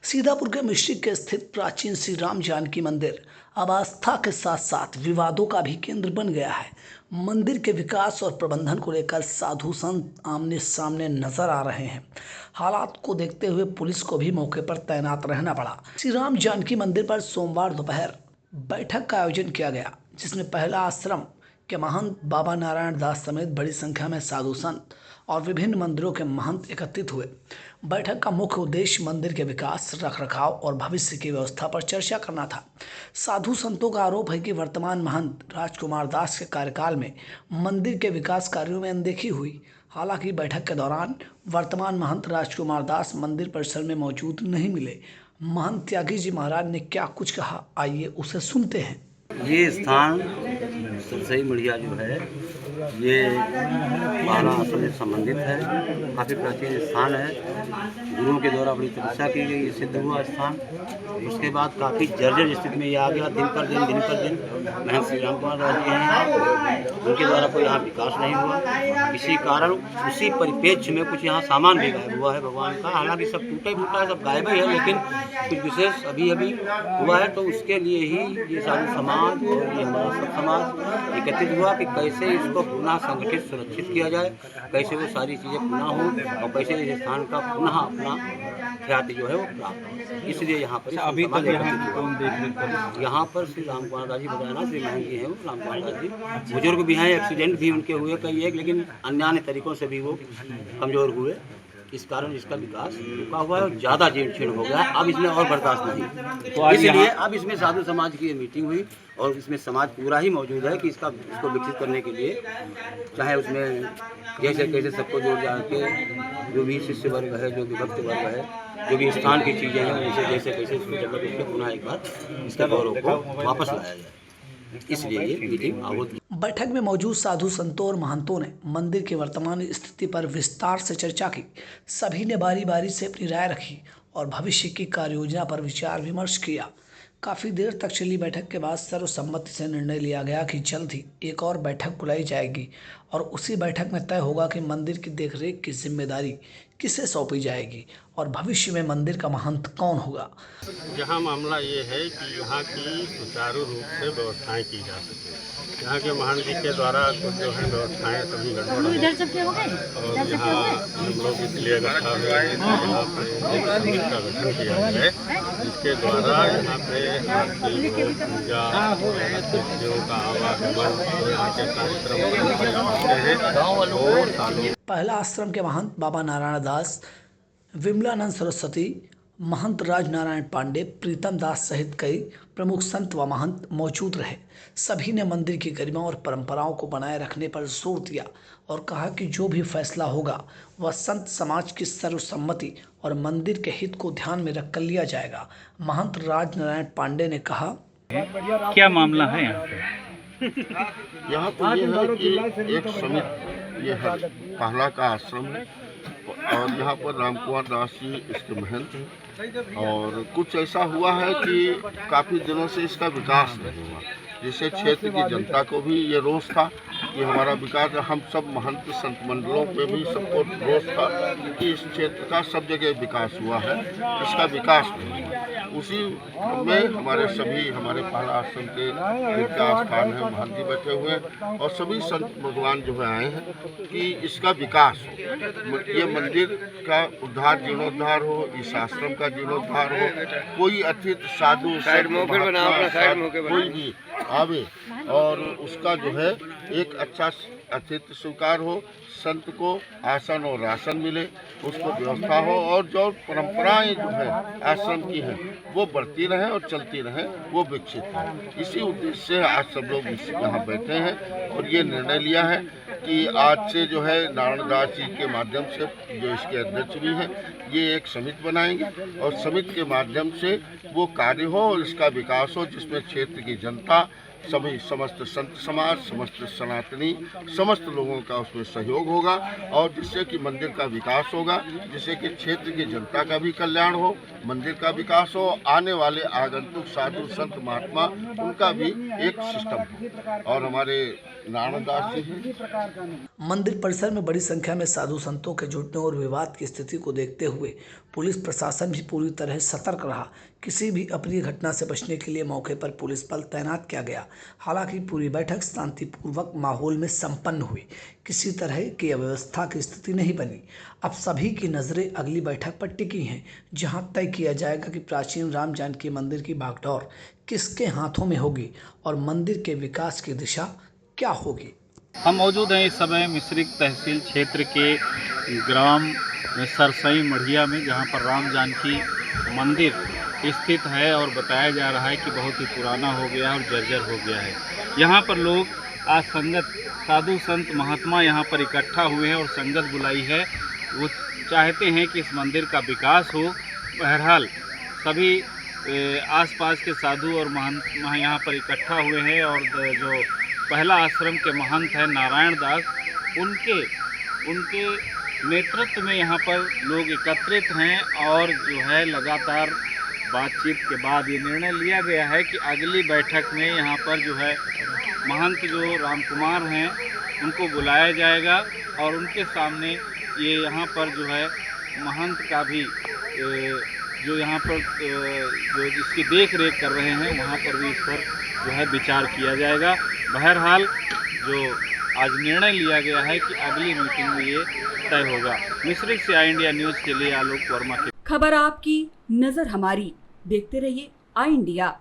सीतापुर के मिश्रिक के स्थित प्राचीन श्री राम जानकी मंदिर अब आस्था के साथ साथ विवादों का भी केंद्र बन गया है। मंदिर के विकास और प्रबंधन को लेकर साधु संत आमने सामने नजर आ रहे हैं। हालात को देखते हुए पुलिस को भी मौके पर तैनात रहना पड़ा। श्री राम जानकी मंदिर पर सोमवार दोपहर बैठक का आयोजन किया गया, जिसमें पहला आश्रम के महंत बाबा नारायण दास समेत बड़ी संख्या में साधु संत और विभिन्न मंदिरों के महंत एकत्रित हुए। बैठक का मुख्य उद्देश्य मंदिर के विकास, रखरखाव और भविष्य की व्यवस्था पर चर्चा करना था। साधु संतों का आरोप है कि वर्तमान महंत राजकुमार दास के कार्यकाल में मंदिर के विकास कार्यों में अनदेखी हुई। हालांकि बैठक के दौरान वर्तमान महंत राजकुमार दास मंदिर परिसर में मौजूद नहीं मिले। महंत त्यागी जी महाराज ने क्या कुछ कहा, आइए उसे सुनते हैं। ये स्थान सरसई मढ़िया जो है ये पहला आश्रम से संबंधित है। काफ़ी प्राचीन स्थान है। गुरुओं के द्वारा बड़ी तपस्या की गई, सिद्ध हुआ स्थान। उसके बाद काफ़ी जर्जर स्थिति में ये आ गया। दिन पर दिन महंत श्री राम कुमार दास जी हैं, उनके द्वारा कोई यहाँ विकास नहीं हुआ। इसी कारण उसी परिप्रेक्ष्य में कुछ यहाँ सामान भी गायब हुआ है भगवान का। हालांकि सब टूटा ही फूटा है, सब गायब ही है, लेकिन कुछ विशेष अभी हुआ है। तो उसके लिए ही ये साधु समाज और ये हमारा सब समाज एकत्रित हुआ कि कैसे इसको पुनः संगठित सुरक्षित किया जाए, कैसे वो सारी चीज़ें पुनः हों और कैसे इस स्थान का पुनः अपना ख्याति जो है वो प्राप्त हो। इसलिए यहाँ पर अभी तक यहाँ पर श्री राम कुमार दास जी बताया, श्री महंत जी हैं वो राम कुमार दास जी। बुजुर्ग भी हैं, एक्सीडेंट भी उनके हुए कई एक, लेकिन अन्य तरीकों से भी वो कमज़ोर हुए। इस कारण इसका विकास रुका हुआ है और ज़्यादा जीर्ण हो गया है। अब इसमें और बर्दाश्त नहीं, तो इसलिए अब इसमें साधु समाज की मीटिंग हुई और इसमें समाज पूरा ही मौजूद है कि इसको विकसित करने के लिए, चाहे उसमें जैसे कैसे सबको जोड़ जा के जो भी शिष्य वर्ग है, जो भी भक्त वर्ग है, जो भी स्थान की चीज़ें हैं, उनसे जैसे कैसे इसको पुनः एक बार इसके गौरव को वापस लाया जाए, इसलिए ये मीटिंग आहूत। बैठक में मौजूद साधु संतों और महंतों ने मंदिर की वर्तमान स्थिति पर विस्तार से चर्चा की। सभी ने बारी बारी से अपनी राय रखी और भविष्य की कार्य योजना पर विचार विमर्श किया। काफ़ी देर तक चली बैठक के बाद सर्वसम्मति से निर्णय लिया गया कि जल्द ही एक और बैठक बुलाई जाएगी और उसी बैठक में तय होगा कि मंदिर की देखरेख की जिम्मेदारी किसे सौंपी जाएगी और भविष्य में मंदिर का महंत कौन होगा। यहाँ मामला ये है कि यहाँ की सुचारू रूप से व्यवस्थाएं की जा सके। यहाँ के महंत जी के द्वारा कुछ जो है व्यवस्थाएं सभी गड़बड़ और यहाँ हम लोग इसलिए इकट्ठा हुए हैं कि यहाँ पे एक समिति का गठन किया है, जिसके द्वारा यहाँ पे पूजा तिथियों का आवागमन और यहाँ के कार्यक्रम हैं। पहला आश्रम के महंत बाबा नारायण दास, विमलानंद सरस्वती, महंत राजनारायण पांडे, प्रीतम दास सहित कई प्रमुख संत व महंत मौजूद रहे। सभी ने मंदिर की गरिमा और परंपराओं को बनाए रखने पर जोर दिया और कहा कि जो भी फैसला होगा वह संत समाज की सर्वसम्मति और मंदिर के हित को ध्यान में रखकर लिया जाएगा। महंत राजनारायण पांडे ने कहा, क्या मामला है यहाँ पे? यहाँ तो ये है कि एक समिति, ये है पहला का आश्रम है और यहाँ पर राम कुमार दास जी इसके महंत हैं। और कुछ ऐसा हुआ है कि काफ़ी दिनों से इसका विकास नहीं हुआ, जिससे क्षेत्र की जनता को भी ये रोष था कि हमारा विकास, हम सब महंत संत मंडलों पे भी सबको रोष था कि इस क्षेत्र का सब जगह विकास हुआ है, इसका विकास नहीं हुआ। उसी में हमारे पहला आश्रम के स्थान है, महंत जी बैठे हुए हैं और सभी संत भगवान जो है आए हैं कि इसका विकास हो, ये मंदिर का उद्धार जीर्णोद्धार हो, इस आश्रम का जीर्णोद्धार हो, कोई अतिथि साधु कोई भी आवे और उसका जो है एक अच्छा अतिथि स्वीकार हो, संत को आसन और राशन मिले, उसको व्यवस्था हो और जो परंपराएं जो है आश्रम की हैं वो बढ़ती रहें और चलती रहें, वो विकसित हो। इसी उद्देश्य से आज सब लोग यहाँ बैठे हैं और ये निर्णय लिया है कि आज से जो है नारायण दास जी के माध्यम से, जो इसके अध्यक्ष भी हैं, ये एक समिति बनाएंगे और समिति के माध्यम से वो कार्य हो और इसका विकास हो, जिसमें क्षेत्र की जनता, सभी समस्त संत समाज, समस्त सनातनी, समस्त लोगों का उसमें सहयोग होगा और जिससे कि मंदिर का विकास होगा, जिससे कि क्षेत्र की जनता का भी कल्याण हो, मंदिर का विकास हो, आने वाले आगंतुक साधु संत महात्मा उनका भी एक सिस्टम हो। और हमारे नारायण दास जी हैं। मंदिर परिसर में बड़ी संख्या में साधु संतों के जुटने और विवाद की स्थिति को देखते हुए पुलिस प्रशासन भी पूरी तरह सतर्क रहा। किसी भी अप्रिय घटना से बचने के लिए मौके पर पुलिस बल तैनात किया गया। हालांकि पूरी बैठक शांतिपूर्वक माहौल में संपन्न हुई, किसी तरह की अव्यवस्था की स्थिति नहीं बनी। अब सभी की नज़रें अगली बैठक पर टिकी हैं, जहां तय किया जाएगा कि प्राचीन राम जानकी मंदिर की भागदौड़ किसके हाथों में होगी और मंदिर के विकास की दिशा क्या होगी। हम मौजूद हैं इस समय मिश्रिक तहसील क्षेत्र के ग्राम सरसई मढ़िया में, जहां पर राम जानकी मंदिर स्थित है और बताया जा रहा है कि बहुत ही पुराना हो गया है और जर्जर हो गया है। यहां पर लोग आज संगत साधु संत महात्मा यहां पर इकट्ठा हुए हैं और संगत बुलाई है। वो चाहते हैं कि इस मंदिर का विकास हो। बहरहाल सभी आसपास के साधु और महंत यहाँ पर इकट्ठा हुए हैं और जो पहला आश्रम के महंत हैं नारायण दास, उनके नेतृत्व में यहाँ पर लोग एकत्रित हैं और जो है लगातार बातचीत के बाद ये निर्णय लिया गया है कि अगली बैठक में यहाँ पर जो है महंत जो राम कुमार हैं उनको बुलाया जाएगा और उनके सामने ये यहाँ पर जो है महंत का भी जो यहाँ पर जो इसकी देख रेख कर रहे हैं वहाँ पर भी इस पर जो है विचार किया जाएगा। बहरहाल जो आज निर्णय लिया गया है कि अगली मीटिंग में ये तय होगा। मिश्रिक से आई इंडिया न्यूज़ के लिए आलोक वर्मा की खबर। आपकी नजर हमारी, देखते रहिए आई इंडिया।